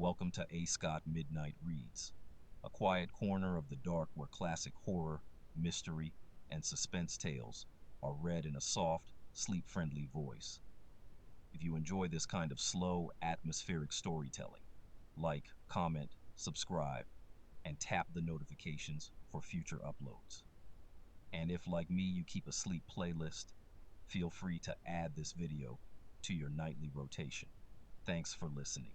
Welcome to A. Scott Midnight Reads, a quiet corner of the dark where classic horror, mystery, and suspense tales are read in a soft, sleep-friendly voice. If you enjoy this kind of slow, atmospheric storytelling, like, comment, subscribe, and tap the notifications for future uploads. And if, like me, you keep a sleep playlist, feel free to add this video to your nightly rotation. Thanks for listening.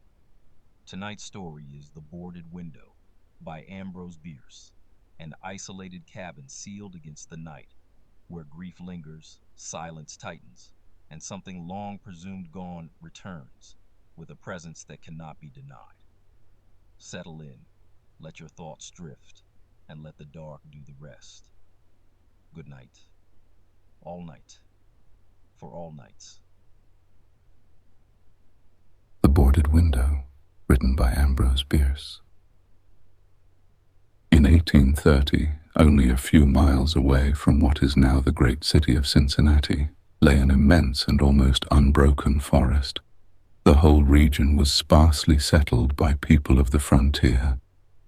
Tonight's story is The Boarded Window by Ambrose Bierce, an isolated cabin sealed against the night, where grief lingers, silence tightens, and something long presumed gone returns, with a presence that cannot be denied. Settle in, let your thoughts drift, and let the dark do the rest. Good night. All night. For all nights. The Boarded Window, written by Ambrose Bierce. In 1830, only a few miles away from what is now the great city of Cincinnati, lay an immense and almost unbroken forest. The whole region was sparsely settled by people of the frontier,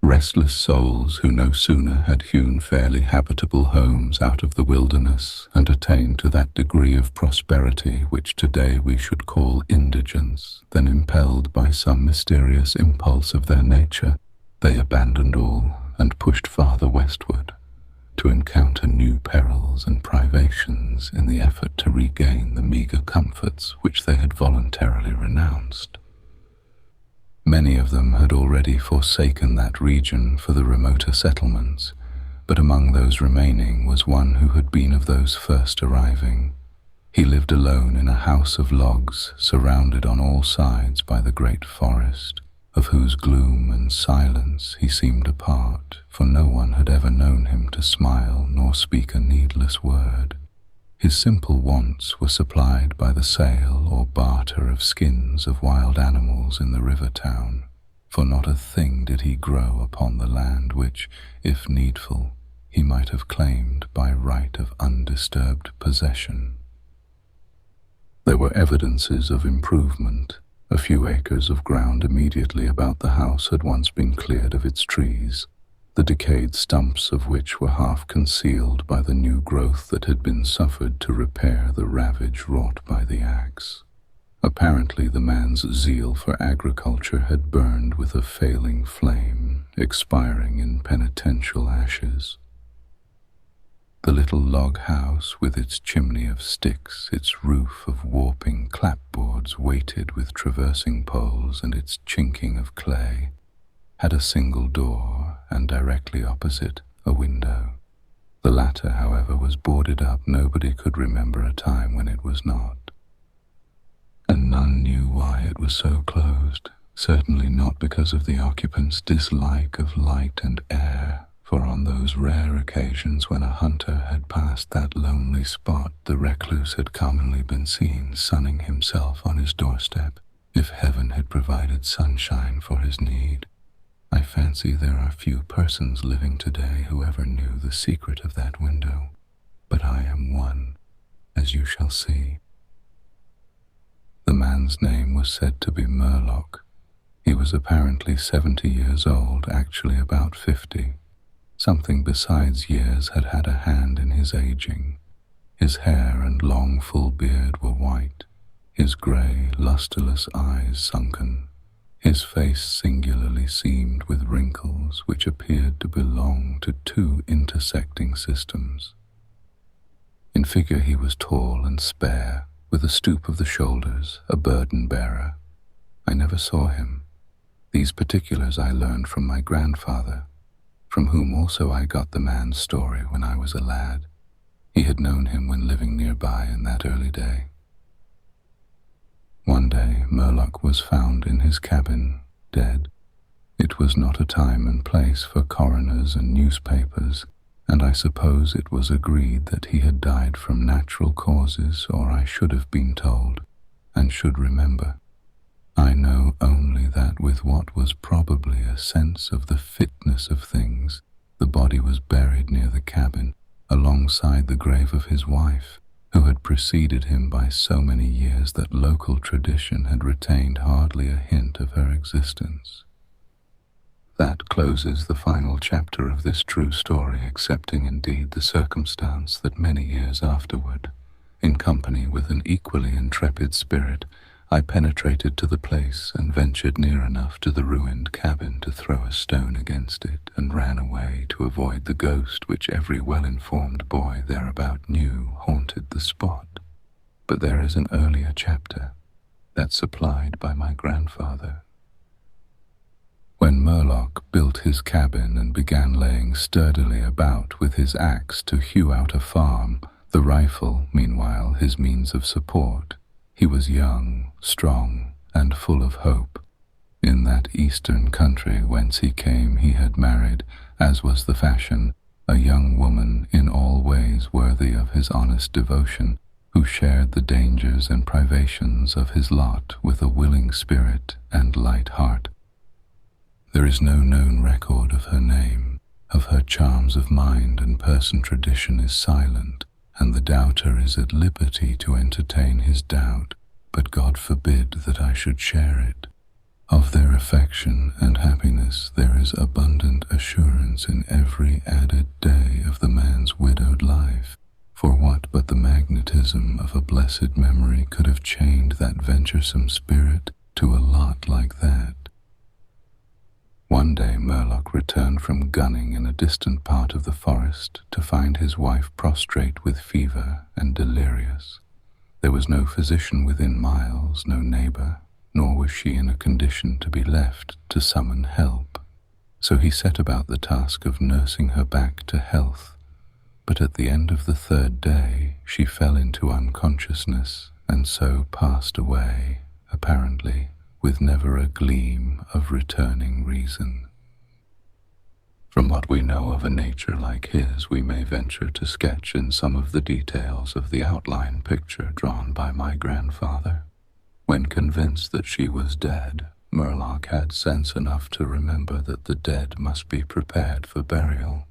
restless souls who no sooner had hewn fairly habitable homes out of the wilderness and attained to that degree of prosperity which today we should call indigence, than impelled by some mysterious impulse of their nature, they abandoned all and pushed farther westward, to encounter new perils and privations in the effort to regain the meager comforts which they had voluntarily renounced. Many of them had already forsaken that region for the remoter settlements, but among those remaining was one who had been of those first arriving. He lived alone in a house of logs, surrounded on all sides by the great forest, of whose gloom and silence he seemed a part, for no one had ever known him to smile nor speak a needless word. His simple wants were supplied by the sale or barter of skins of wild animals in the river town, for not a thing did he grow upon the land which, if needful, he might have claimed by right of undisturbed possession. There were evidences of improvement. A few acres of ground immediately about the house had once been cleared of its trees, the decayed stumps of which were half concealed by the new growth that had been suffered to repair the ravage wrought by the axe. Apparently the man's zeal for agriculture had burned with a failing flame, expiring in penitential ashes. The little log house, with its chimney of sticks, its roof of warping clapboards weighted with traversing poles, and its chinking of clay, had a single door, and directly opposite, a window. The latter, however, was boarded up. Nobody could remember a time when it was not. And none knew why it was so closed, certainly not because of the occupant's dislike of light and air, for on those rare occasions when a hunter had passed that lonely spot, the recluse had commonly been seen sunning himself on his doorstep, if heaven had provided sunshine for his need. I fancy there are few persons living today who ever knew the secret of that window, but I am one, as you shall see. The man's name was said to be Murlock. He was apparently 70 years old, actually about 50. Something besides years had had a hand in his aging. His hair and long full beard were white, his grey, lustreless eyes sunken. His face singularly seamed with wrinkles which appeared to belong to two intersecting systems. In figure he was tall and spare, with a stoop of the shoulders, a burden-bearer. I never saw him. These particulars I learned from my grandfather, from whom also I got the man's story when I was a lad. He had known him when living nearby in that early day. One day Murlock was found in his cabin, dead. It was not a time and place for coroners and newspapers, and I suppose it was agreed that he had died from natural causes, or I should have been told, and should remember. I know only that with what was probably a sense of the fitness of things, the body was buried near the cabin, alongside the grave of his wife, who had preceded him by so many years that local tradition had retained hardly a hint of her existence. That closes the final chapter of this true story, excepting indeed the circumstance that many years afterward, in company with an equally intrepid spirit, I penetrated to the place and ventured near enough to the ruined cabin to throw a stone against it, and ran away to avoid the ghost which every well-informed boy thereabout knew haunted the spot. But there is an earlier chapter, that supplied by my grandfather. When Murlock built his cabin and began laying sturdily about with his axe to hew out a farm, the rifle, meanwhile, his means of support, he was young, strong, and full of hope. In that eastern country whence he came he had married, as was the fashion, a young woman in all ways worthy of his honest devotion, who shared the dangers and privations of his lot with a willing spirit and light heart. There is no known record of her name, of her charms of mind and person. Tradition is silent, and the doubter is at liberty to entertain his doubt, but God forbid that I should share it. Of their affection and happiness there is abundant assurance in every added day of the man's widowed life, for what but the magnetism of a blessed memory could have chained that venturesome spirit to a lot like that? One day Murlock returned from gunning in a distant part of the forest to find his wife prostrate with fever and delirious. There was no physician within miles, no neighbor, nor was she in a condition to be left to summon help. So he set about the task of nursing her back to health. But at the end of the third day she fell into unconsciousness and so passed away, apparently, with never a gleam of returning reason. From what we know of a nature like his, we may venture to sketch in some of the details of the outline picture drawn by my grandfather. When convinced that she was dead, Murlock had sense enough to remember that the dead must be prepared for burial.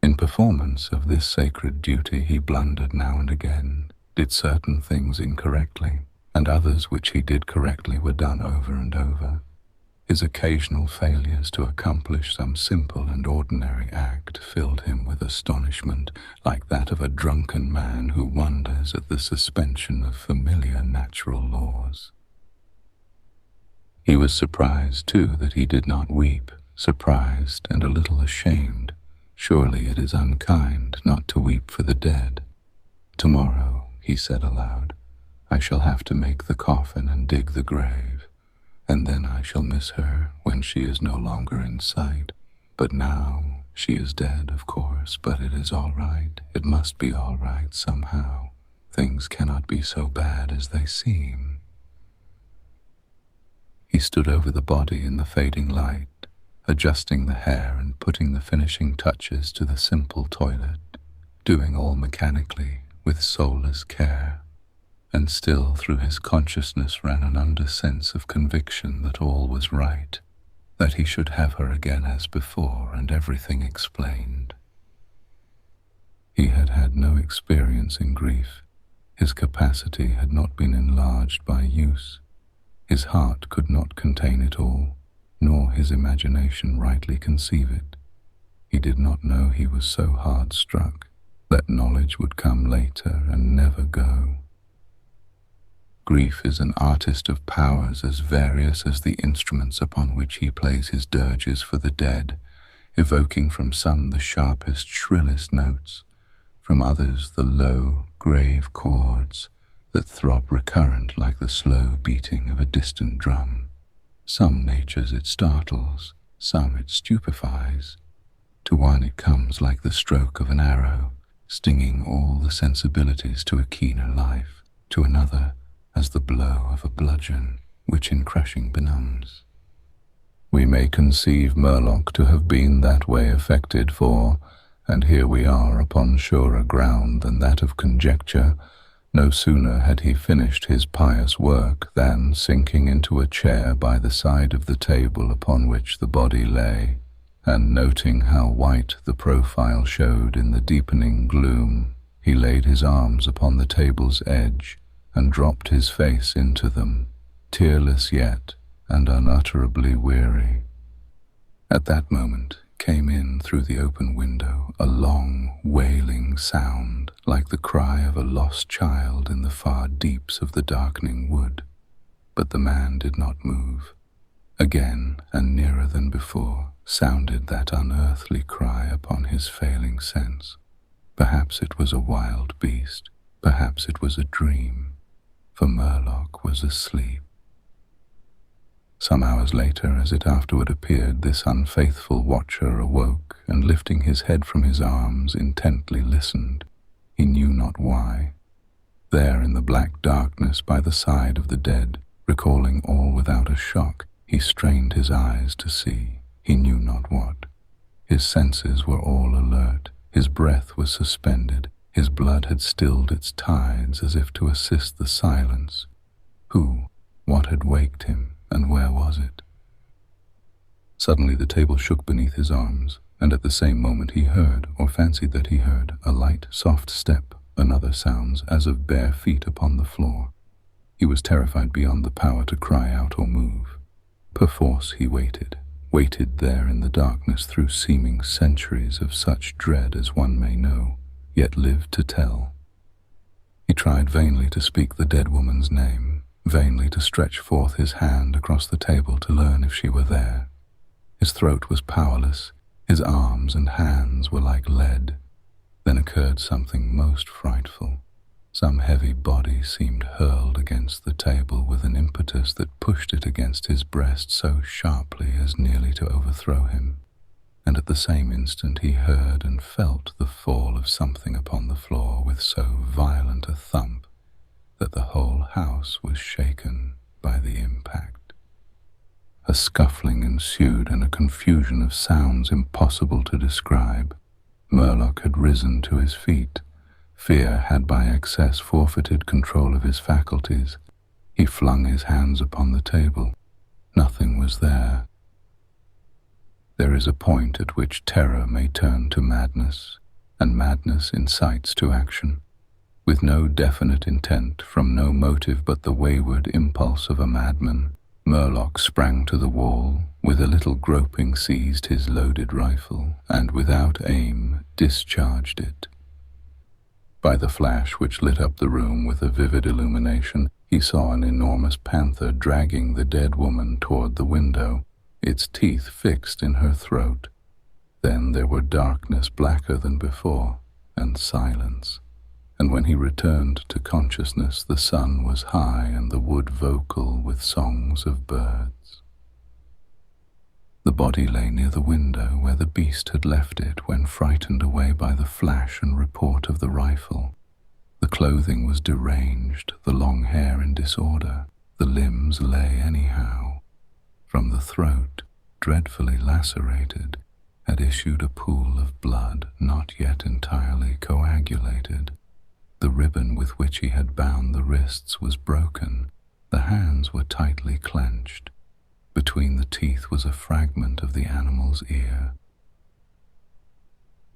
In performance of this sacred duty he blundered now and again, did certain things incorrectly, and others which he did correctly were done over and over. His occasional failures to accomplish some simple and ordinary act filled him with astonishment, like that of a drunken man who wonders at the suspension of familiar natural laws. He was surprised, too, that he did not weep, surprised and a little ashamed. Surely it is unkind not to weep for the dead. Tomorrow, he said aloud, I shall have to make the coffin and dig the grave, and then I shall miss her when she is no longer in sight. But now she is dead, of course, but it is all right. It must be all right somehow. Things cannot be so bad as they seem. He stood over the body in the fading light, adjusting the hair and putting the finishing touches to the simple toilet, doing all mechanically with soulless care. And still through his consciousness ran an under-sense of conviction that all was right, that he should have her again as before and everything explained. He had had no experience in grief. His capacity had not been enlarged by use. His heart could not contain it all, nor his imagination rightly conceive it. He did not know he was so hard struck that knowledge would come later and never go. Grief is an artist of powers as various as the instruments upon which he plays his dirges for the dead, evoking from some the sharpest, shrillest notes, from others the low, grave chords that throb recurrent like the slow beating of a distant drum. Some natures it startles, some it stupefies. To one it comes like the stroke of an arrow, stinging all the sensibilities to a keener life. To another, as the blow of a bludgeon, which in crushing benumbs. We may conceive Murlock to have been that way affected, for, and here we are upon surer ground than that of conjecture, no sooner had he finished his pious work than, sinking into a chair by the side of the table upon which the body lay, and noting how white the profile showed in the deepening gloom, he laid his arms upon the table's edge, and dropped his face into them, tearless yet and unutterably weary. At that moment came in through the open window a long, wailing sound like the cry of a lost child in the far deeps of the darkening wood. But the man did not move. Again, and nearer than before, sounded that unearthly cry upon his failing sense. Perhaps it was a wild beast, perhaps it was a dream, for Murloc was asleep. Some hours later, as it afterward appeared, this unfaithful watcher awoke, and lifting his head from his arms, intently listened. He knew not why. There in the black darkness by the side of the dead, recalling all without a shock, he strained his eyes to see, he knew not what. His senses were all alert, his breath was suspended, his blood had stilled its tides as if to assist the silence. Who, what had waked him, and where was it? Suddenly the table shook beneath his arms, and at the same moment he heard, or fancied that he heard, a light, soft step, another sounds as of bare feet upon the floor. He was terrified beyond the power to cry out or move. Perforce he waited there in the darkness through seeming centuries of such dread as one may know, yet live to tell. He tried vainly to speak the dead woman's name, vainly to stretch forth his hand across the table to learn if she were there. His throat was powerless, his arms and hands were like lead. Then occurred something most frightful. Some heavy body seemed hurled against the table with an impetus that pushed it against his breast so sharply as nearly to overthrow him, and at the same instant he heard and felt the fall of something upon the floor with so violent a thump that the whole house was shaken by the impact. A scuffling ensued and a confusion of sounds impossible to describe. Murloc had risen to his feet. Fear had by excess forfeited control of his faculties. He flung his hands upon the table. Nothing was there. There is a point at which terror may turn to madness, and madness incites to action. With no definite intent, from no motive but the wayward impulse of a madman, Murloc sprang to the wall, with a little groping seized his loaded rifle, and without aim discharged it. By the flash which lit up the room with a vivid illumination, he saw an enormous panther dragging the dead woman toward the window, its teeth fixed in her throat. Then there were darkness blacker than before, and silence. And when he returned to consciousness, the sun was high and the wood vocal with songs of birds. The body lay near the window where the beast had left it when frightened away by the flash and report of the rifle. The clothing was deranged, the long hair in disorder, the limbs lay anyhow. From the throat, dreadfully lacerated, had issued a pool of blood not yet entirely coagulated. The ribbon with which he had bound the wrists was broken, the hands were tightly clenched. Between the teeth was a fragment of the animal's ear,